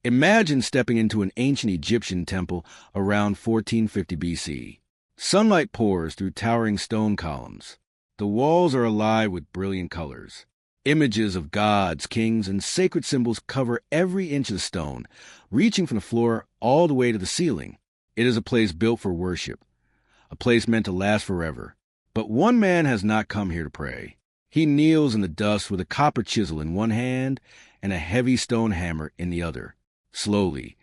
Imagine stepping into an ancient Egyptian temple around 1450 BC. Sunlight pours through towering stone columns. The walls are alive with brilliant colors. Images of gods, kings, and sacred symbols cover every inch of the stone, reaching from the floor all the way to the ceiling. It is a place built for worship, a place meant to last forever. But one man has not come here to pray. He kneels in the dust with a copper chisel in one hand and a heavy stone hammer in the other. Slowly,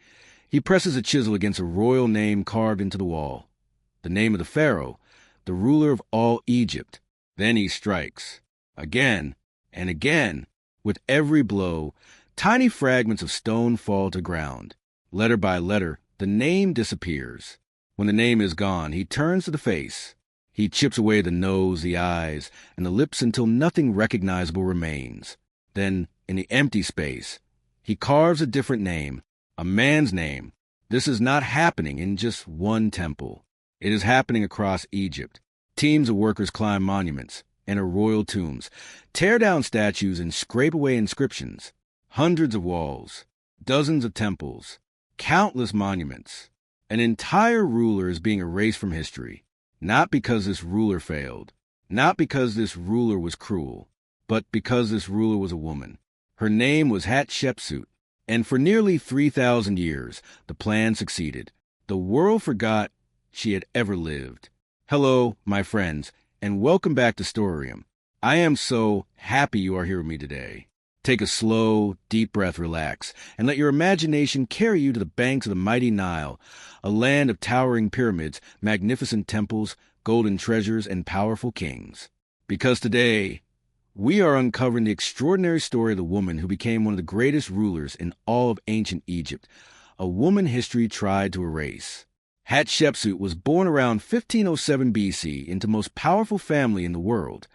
he presses a chisel against a royal name carved into the wall. The name of the Pharaoh, the ruler of all Egypt. Then he strikes. Again and again. With every blow, tiny fragments of stone fall to ground. Letter by letter, the name disappears. When the name is gone, he turns to the face. He chips away the nose, the eyes, and the lips until nothing recognizable remains. Then, in the empty space, he carves a different name, a man's name. This is not happening in just one temple. It is happening across Egypt. Teams of workers climb monuments, enter royal tombs, tear down statues, and scrape away inscriptions. Hundreds of walls, dozens of temples, countless monuments. An entire ruler is being erased from history, not because this ruler failed, not because this ruler was cruel, but because this ruler was a woman. Her name was Hatshepsut, and for nearly 3,000 years, the plan succeeded. The world forgot she had ever lived. Hello, my friends, and welcome back to Storyriem. I am so happy you are here with me today. Take a slow, deep breath, relax, and let your imagination carry you to the banks of the mighty Nile, a land of towering pyramids, magnificent temples, golden treasures, and powerful kings. Because today, we are uncovering the extraordinary story of the woman who became one of the greatest rulers in all of ancient Egypt, a woman history tried to erase. Hatshepsut was born around 1507 BC into the most powerful family in the world,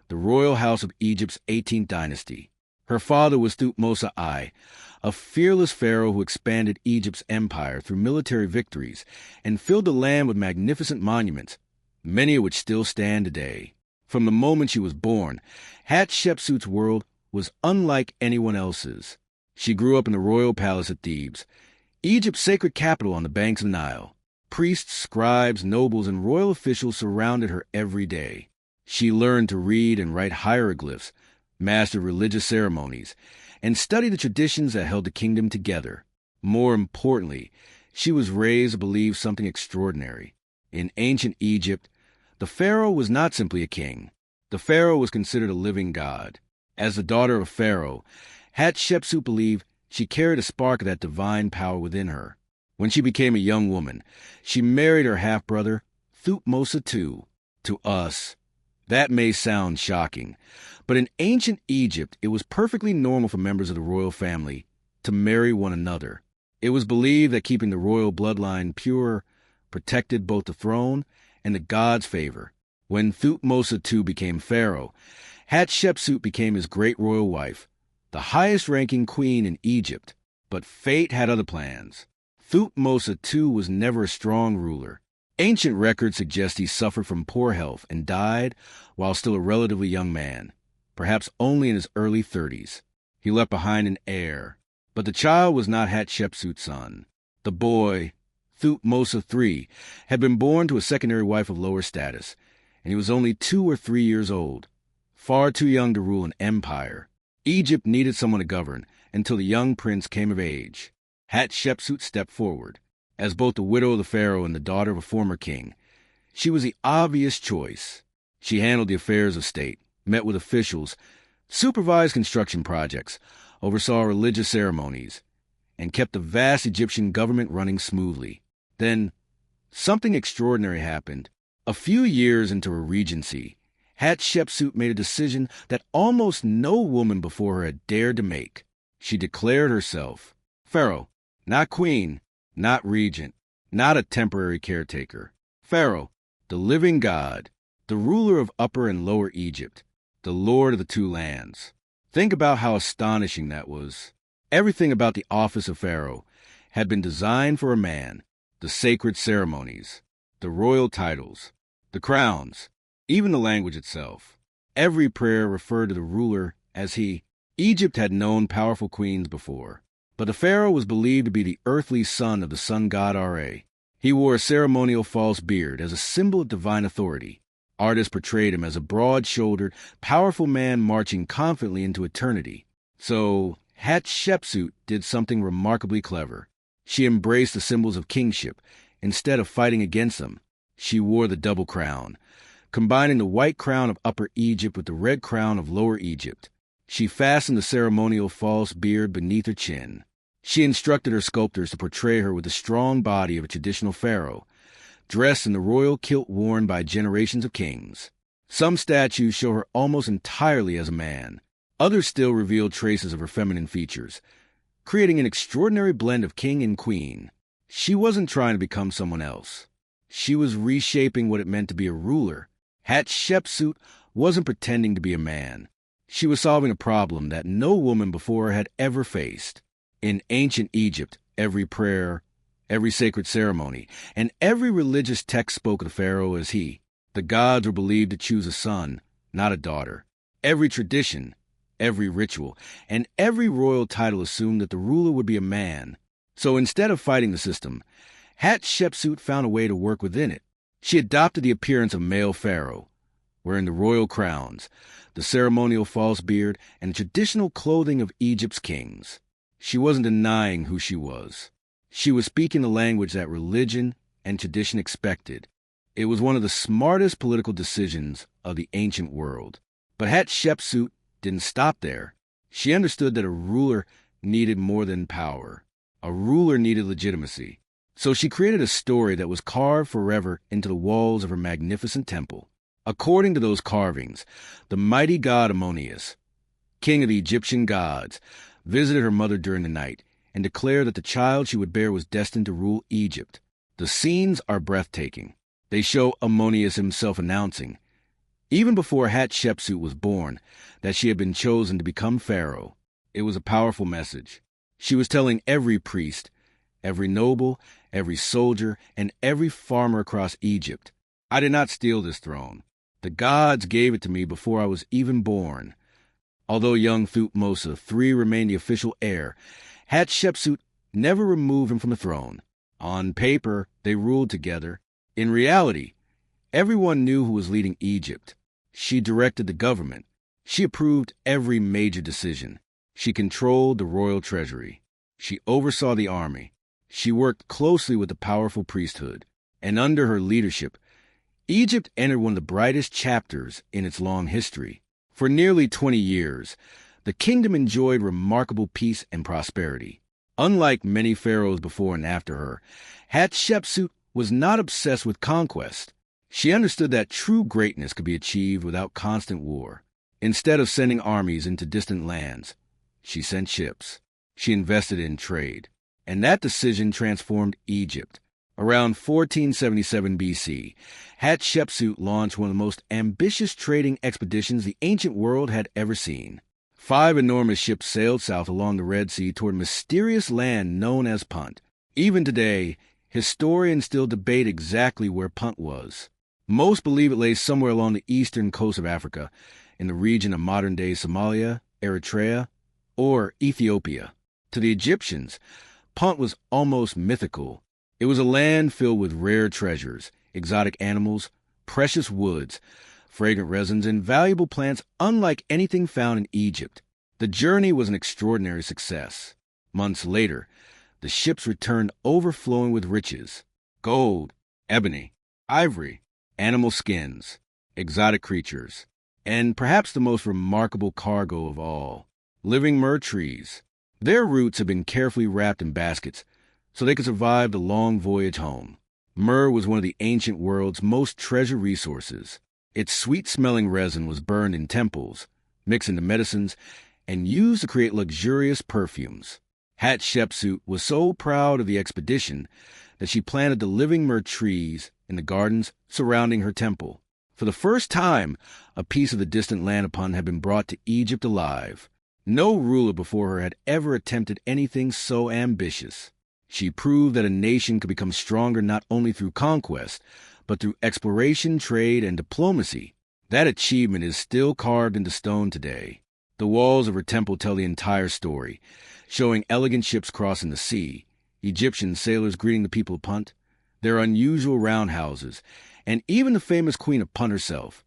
the royal house of Egypt's 18th dynasty. Her father was Thutmose I, a fearless pharaoh who expanded Egypt's empire through military victories and filled the land with magnificent monuments, many of which still stand today. From the moment she was born, Hatshepsut's world was unlike anyone else's. She grew up in the royal palace at Thebes, Egypt's sacred capital on the banks of the Nile. Priests, scribes, nobles, and royal officials surrounded her every day. She learned to read and write hieroglyphs, mastered religious ceremonies, and studied the traditions that held the kingdom together. More importantly, she was raised to believe something extraordinary. In ancient Egypt, the pharaoh was not simply a king. The pharaoh was considered a living god. As the daughter of Pharaoh, Hatshepsut believed she carried a spark of that divine power within her. When she became a young woman, she married her half-brother, Thutmose II. To us, that may sound shocking, but in ancient Egypt, it was perfectly normal for members of the royal family to marry one another. It was believed that keeping the royal bloodline pure protected both the throne and the god's favor. When Thutmose II became pharaoh, Hatshepsut became his great royal wife, the highest-ranking queen in Egypt. But fate had other plans. Thutmose II was never a strong ruler. Ancient records suggest he suffered from poor health and died while still a relatively young man, perhaps only in his early 30s. He left behind an heir, but the child was not Hatshepsut's son. The boy, Thutmose III, had been born to a secondary wife of lower status, and he was only 2 or 3 years old, far too young to rule an empire. Egypt needed someone to govern until the young prince came of age. Hatshepsut stepped forward. As both the widow of the pharaoh and the daughter of a former king, she was the obvious choice. She handled the affairs of state, met with officials, supervised construction projects, oversaw religious ceremonies, and kept the vast Egyptian government running smoothly. Then, something extraordinary happened. A few years into her regency, Hatshepsut made a decision that almost no woman before her had dared to make. She declared herself pharaoh, not queen, not regent, not a temporary caretaker. Pharaoh, the living god, the ruler of Upper and Lower Egypt, the lord of the two lands. Think about how astonishing that was. Everything about the office of pharaoh had been designed for a man. The sacred ceremonies, the royal titles, the crowns, even the language itself. Every prayer referred to the ruler as he. Egypt had known powerful queens before, But the pharaoh was believed to be the earthly son of the sun god Ra. He wore a ceremonial false beard as a symbol of divine authority. Artists portrayed him as a broad-shouldered, powerful man marching confidently into eternity. So, Hatshepsut did something remarkably clever. She embraced the symbols of kingship. Instead of fighting against them, she wore the double crown, combining the white crown of Upper Egypt with the red crown of Lower Egypt. She fastened the ceremonial false beard beneath her chin. She instructed her sculptors to portray her with the strong body of a traditional pharaoh, dressed in the royal kilt worn by generations of kings. Some statues show her almost entirely as a man. Others still reveal traces of her feminine features, creating an extraordinary blend of king and queen. She wasn't trying to become someone else. She was reshaping what it meant to be a ruler. Hatshepsut wasn't pretending to be a man. She was solving a problem that no woman before her had ever faced. In ancient Egypt, every prayer, every sacred ceremony, and every religious text spoke of the pharaoh as he. The gods were believed to choose a son, not a daughter. Every tradition, every ritual, and every royal title assumed that the ruler would be a man. So instead of fighting the system, Hatshepsut found a way to work within it. She adopted the appearance of male pharaoh, wearing the royal crowns, the ceremonial false beard, and the traditional clothing of Egypt's kings. She wasn't denying who she was. She was speaking the language that religion and tradition expected. It was one of the smartest political decisions of the ancient world. But Hatshepsut didn't stop there. She understood that a ruler needed more than power. A ruler needed legitimacy. So she created a story that was carved forever into the walls of her magnificent temple. According to those carvings, the mighty god Ammonius, king of the Egyptian gods, visited her mother during the night and declared that the child she would bear was destined to rule Egypt. The scenes are breathtaking. They show Ammonius himself announcing, even before Hatshepsut was born, that she had been chosen to become pharaoh. It was a powerful message. She was telling every priest, every noble, every soldier, and every farmer across Egypt, I did not steal this throne. The gods gave it to me before I was even born. Although young Thutmose III remained the official heir, Hatshepsut never removed him from the throne. On paper, they ruled together. In reality, everyone knew who was leading Egypt. She directed the government. She approved every major decision. She controlled the royal treasury. She oversaw the army. She worked closely with the powerful priesthood. And under her leadership, Egypt entered one of the brightest chapters in its long history. For nearly 20 years, the kingdom enjoyed remarkable peace and prosperity. Unlike many pharaohs before and after her, Hatshepsut was not obsessed with conquest. She understood that true greatness could be achieved without constant war. Instead of sending armies into distant lands, she sent ships. She invested in trade. And that decision transformed Egypt. Around 1477 BC, Hatshepsut launched one of the most ambitious trading expeditions the ancient world had ever seen. 5 enormous ships sailed south along the Red Sea toward a mysterious land known as Punt. Even today, historians still debate exactly where Punt was. Most believe it lay somewhere along the eastern coast of Africa, in the region of modern-day Somalia, Eritrea, or Ethiopia. To the Egyptians, Punt was almost mythical. It was a land filled with rare treasures, exotic animals, precious woods, fragrant resins, and valuable plants unlike anything found in Egypt. The journey was an extraordinary success. Months later, the ships returned overflowing with riches: gold, ebony, ivory, animal skins, exotic creatures, and perhaps the most remarkable cargo of all, living myrrh trees. Their roots had been carefully wrapped in baskets so they could survive the long voyage home. Myrrh was one of the ancient world's most treasured resources. Its sweet-smelling resin was burned in temples, mixed into medicines, and used to create luxurious perfumes. Hatshepsut was so proud of the expedition that she planted the living myrrh trees in the gardens surrounding her temple. For the first time, a piece of the distant land upon had been brought to Egypt alive. No ruler before her had ever attempted anything so ambitious. She proved that a nation could become stronger not only through conquest, but through exploration, trade, and diplomacy. That achievement is still carved into stone today. The walls of her temple tell the entire story, showing elegant ships crossing the sea, Egyptian sailors greeting the people of Punt, their unusual roundhouses, and even the famous Queen of Punt herself,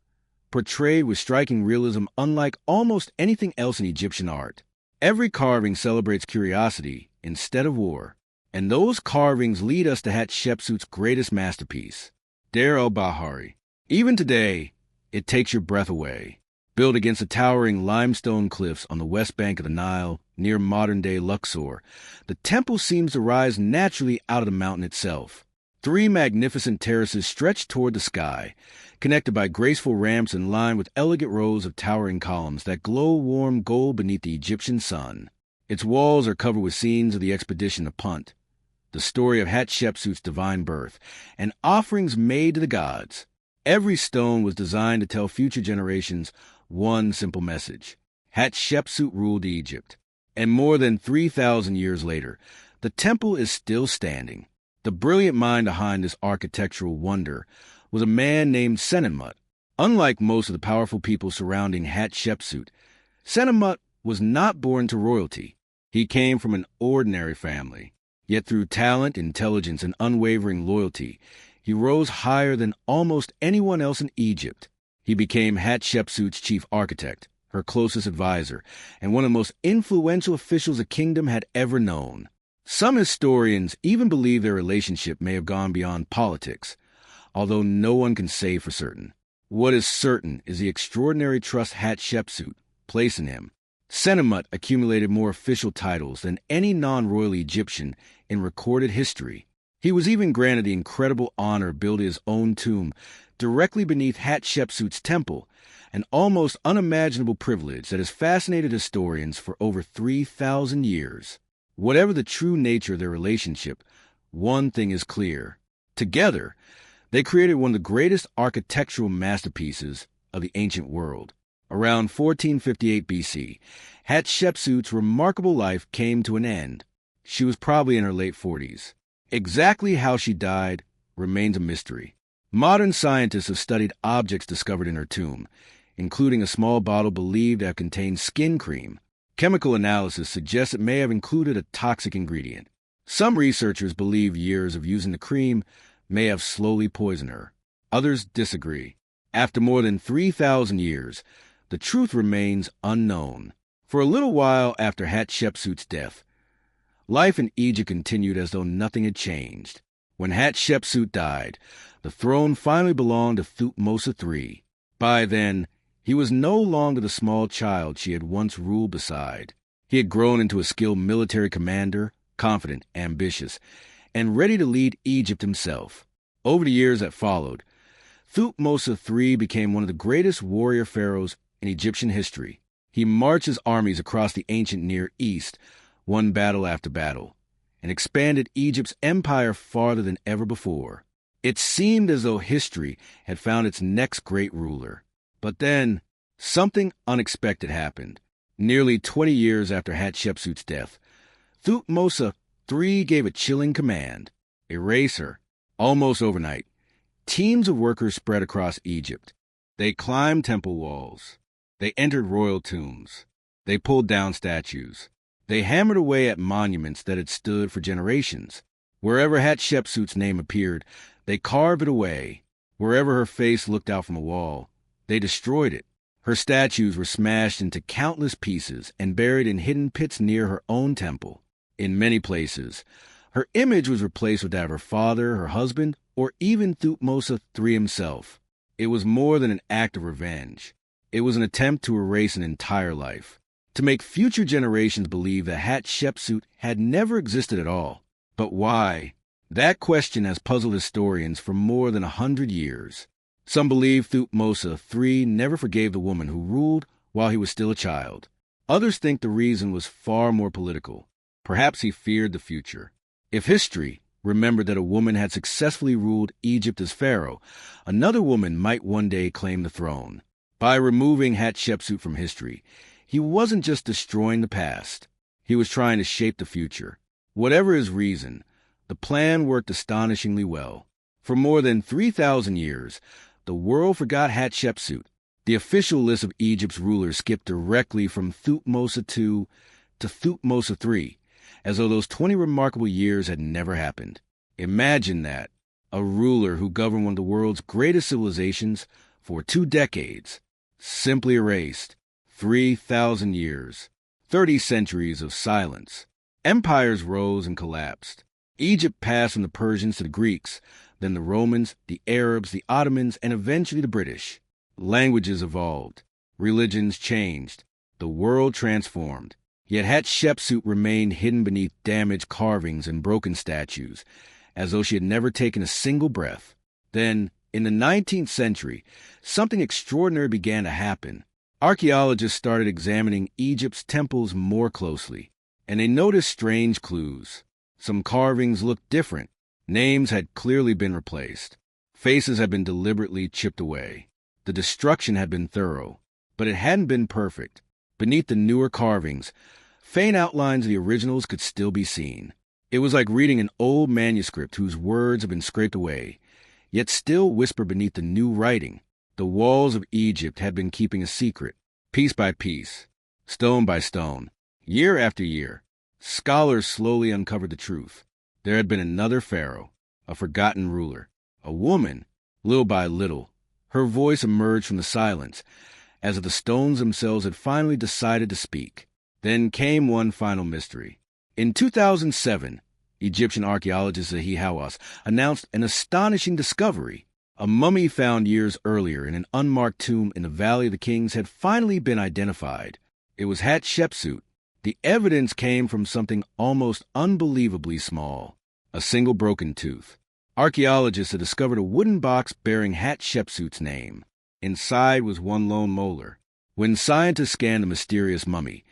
portrayed with striking realism unlike almost anything else in Egyptian art. Every carving celebrates curiosity instead of war, and those carvings lead us to Hatshepsut's greatest masterpiece, el-Bahari. Even today, it takes your breath away. Built against the towering limestone cliffs on the west bank of the Nile, near modern-day Luxor, the temple seems to rise naturally out of the mountain itself. 3 magnificent terraces stretch toward the sky, connected by graceful ramps and lined with elegant rows of towering columns that glow warm gold beneath the Egyptian sun. Its walls are covered with scenes of the expedition to Punt, the story of Hatshepsut's divine birth, and offerings made to the gods. Every stone was designed to tell future generations one simple message: Hatshepsut ruled Egypt. And more than 3,000 years later, the temple is still standing. The brilliant mind behind this architectural wonder was a man named Senenmut. Unlike most of the powerful people surrounding Hatshepsut, Senenmut was not born to royalty. He came from an ordinary family. Yet through talent, intelligence, and unwavering loyalty, he rose higher than almost anyone else in Egypt. He became Hatshepsut's chief architect, her closest advisor, and one of the most influential officials the kingdom had ever known. Some historians even believe their relationship may have gone beyond politics, although no one can say for certain. What is certain is the extraordinary trust Hatshepsut placed in him. Senenmut accumulated more official titles than any non-royal Egyptian in recorded history. He was even granted the incredible honor of building his own tomb directly beneath Hatshepsut's temple, an almost unimaginable privilege that has fascinated historians for over 3,000 years. Whatever the true nature of their relationship, one thing is clear. Together, they created one of the greatest architectural masterpieces of the ancient world. Around 1458 BC, Hatshepsut's remarkable life came to an end. She was probably in her late 40s. Exactly how she died remains a mystery. Modern scientists have studied objects discovered in her tomb, including a small bottle believed to have contained skin cream. Chemical analysis suggests it may have included a toxic ingredient. Some researchers believe years of using the cream may have slowly poisoned her. Others disagree. After more than 3,000 years, the truth remains unknown. For a little while after Hatshepsut's death, life in Egypt continued as though nothing had changed. When Hatshepsut died, the throne finally belonged to Thutmose III. By then, he was no longer the small child she had once ruled beside. He had grown into a skilled military commander, confident, ambitious, and ready to lead Egypt himself. Over the years that followed, Thutmose III became one of the greatest warrior pharaohs in Egyptian history. He marched his armies across the ancient Near East, won battle after battle, and expanded Egypt's empire farther than ever before. It seemed as though history had found its next great ruler. But then, something unexpected happened. Nearly 20 years after Hatshepsut's death, Thutmose III gave a chilling command: erase her. Almost overnight, teams of workers spread across Egypt. They climbed temple walls. They entered royal tombs. They pulled down statues. They hammered away at monuments that had stood for generations. Wherever Hatshepsut's name appeared, they carved it away. Wherever her face looked out from a wall, they destroyed it. Her statues were smashed into countless pieces and buried in hidden pits near her own temple. In many places, her image was replaced with that of her father, her husband, or even Thutmose III himself. It was more than an act of revenge. It was an attempt to erase an entire life, to make future generations believe that Hatshepsut had never existed at all. But why? That question has puzzled historians for more than 100 years. Some believe Thutmose III never forgave the woman who ruled while he was still a child. Others think the reason was far more political. Perhaps he feared the future. If history remembered that a woman had successfully ruled Egypt as pharaoh, another woman might one day claim the throne. By removing Hatshepsut from history, he wasn't just destroying the past. He was trying to shape the future. Whatever his reason, the plan worked astonishingly well. For more than 3,000 years, the world forgot Hatshepsut. The official list of Egypt's rulers skipped directly from Thutmose II to Thutmose III, as though those 20 remarkable years had never happened. Imagine that, a ruler who governed one of the world's greatest civilizations for 2 decades, simply erased. 3,000 years, 30 centuries of silence. Empires rose and collapsed. Egypt passed from the Persians to the Greeks, then the Romans, the Arabs, the Ottomans, and eventually the British. Languages evolved. Religions changed. The world transformed. Yet Hatshepsut remained hidden beneath damaged carvings and broken statues, as though she had never taken a single breath. Then, in the 19th century, something extraordinary began to happen. Archaeologists started examining Egypt's temples more closely, and they noticed strange clues. Some carvings looked different. Names had clearly been replaced. Faces had been deliberately chipped away. The destruction had been thorough, but it hadn't been perfect. Beneath the newer carvings, faint outlines of the originals could still be seen. It was like reading an old manuscript whose words had been scraped away, yet still whisper beneath the new writing. The walls of Egypt had been keeping a secret. Piece by piece, stone by stone, year after year, scholars slowly uncovered the truth. There had been another pharaoh, a forgotten ruler, a woman. Little by little, her voice emerged from the silence, as if the stones themselves had finally decided to speak. Then came one final mystery. In 2007, Egyptian archaeologist Zahi Hawass announced an astonishing discovery. A mummy found years earlier in an unmarked tomb in the Valley of the Kings had finally been identified. It was Hatshepsut. The evidence came from something almost unbelievably small, a single broken tooth. Archaeologists had discovered a wooden box bearing Hatshepsut's name. Inside was one lone molar. When scientists scanned the mysterious mummy,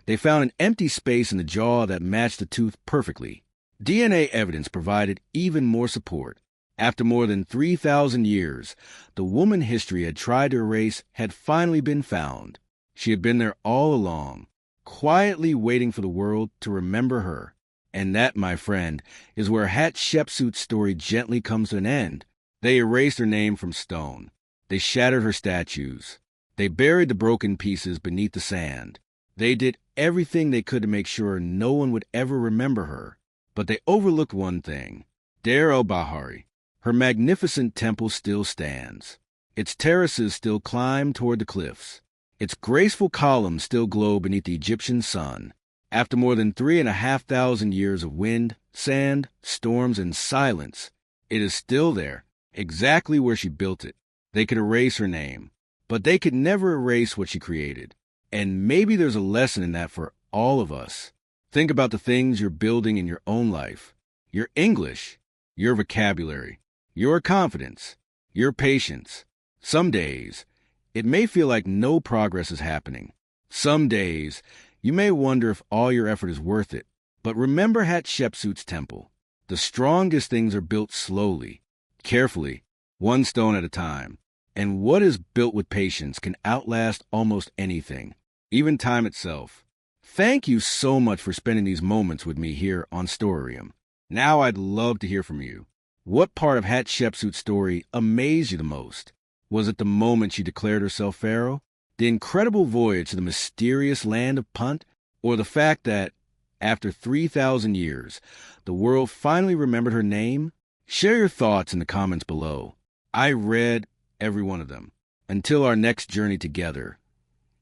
they found an empty space in the jaw that matched the tooth perfectly. DNA evidence provided even more support. After more than 3,000 years, the woman history had tried to erase had finally been found. She had been there all along, quietly waiting for the world to remember her. And that, my friend, is where Hatshepsut's story gently comes to an end. They erased her name from stone. They shattered her statues. They buried the broken pieces beneath the sand. They did everything they could to make sure no one would ever remember her. But they overlooked one thing. el-Bahari. Her magnificent temple still stands. Its terraces still climb toward the cliffs. Its graceful columns still glow beneath the Egyptian sun. After more than 3,500 years of wind, sand, storms, and silence, it is still there, exactly where she built it. They could erase her name, but they could never erase what she created. And maybe there's a lesson in that for all of us. Think about the things you're building in your own life. Your English, your vocabulary, your confidence, your patience. Some days, it may feel like no progress is happening. Some days, you may wonder if all your effort is worth it. But remember Hatshepsut's temple. The strongest things are built slowly, carefully, one stone at a time. And what is built with patience can outlast almost anything, even time itself. Thank you so much for spending these moments with me here on Storyriem. Now I'd love to hear from you. What part of Hatshepsut's story amazed you the most? Was it the moment she declared herself Pharaoh? The incredible voyage to the mysterious land of Punt? Or the fact that, after 3,000 years, the world finally remembered her name? Share your thoughts in the comments below. I read every one of them. Until our next journey together,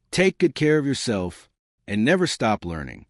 take good care of yourself and never stop learning.